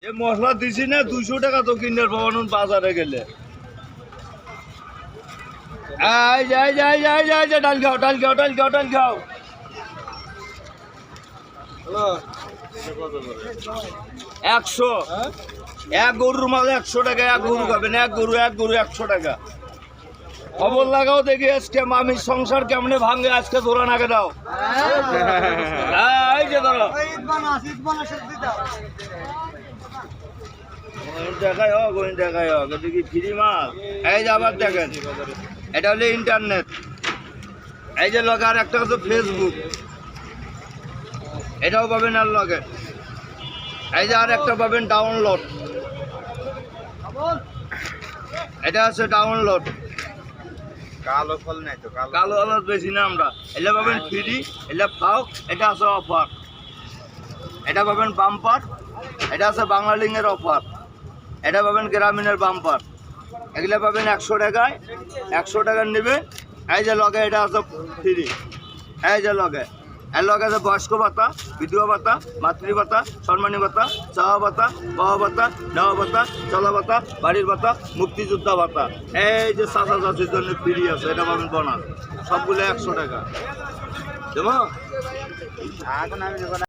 এ মশলা দিছি না 200 টাকা তো কিনার পাবানুন বাজারে গেলে। ডাল খাও 100 এক গরুর মাল 100 টাকা। এক গরু খাবেন, এক গরু 100 টাকা। খবর লাগাও দেখি আজকে মামির সংসার কেমনে ভাঙে। আজকে ধরা নাকে দাও। এই যে ধরো দেখাই হোক দেখি ফ্রি মাল। এই যে আবার দেখেন, এটা হলো ইন্টারনেট। এই যে লগে আর একটা হচ্ছে ফেসবুক, এটাও পাবেন। আর লগে এই যে আর একটা পাবেন ডাউনলোড, এটা আছে ডাউনলোড। কালো ফল নাই তো, কালো আলাদ বেশি না আমরা। এটা পাবেন ফ্রি, এটা ফাও, এটা আছে অফার। এটা পাবেন বাম্পার, এটা আছে বাংলালিংয়ের অফার। এটা পাবেন গ্রামীণের বাম্পার। এগুলো পাবেন 100 টাকায়। 100 টাকার নেবে। এই যে লগে এটা আছে ফ্রি। এই যে লগে এর লগে আছে বয়স্ক ভাতা, বিধবা ভাতা, মাতৃ ভাতা, সম্মানী ভাতা, চাওয়া ভাতা, পাওয়া ভাতা, নেওয়া ভাতা, চলা ভাতা, বাড়ির ভাতা, মুক্তিযোদ্ধা ভাতা। এই যে চাচা চাচির জন্য ফ্রি আছে, এটা পাবেন বোনাস। সবগুলো 100 টাকা দেবো।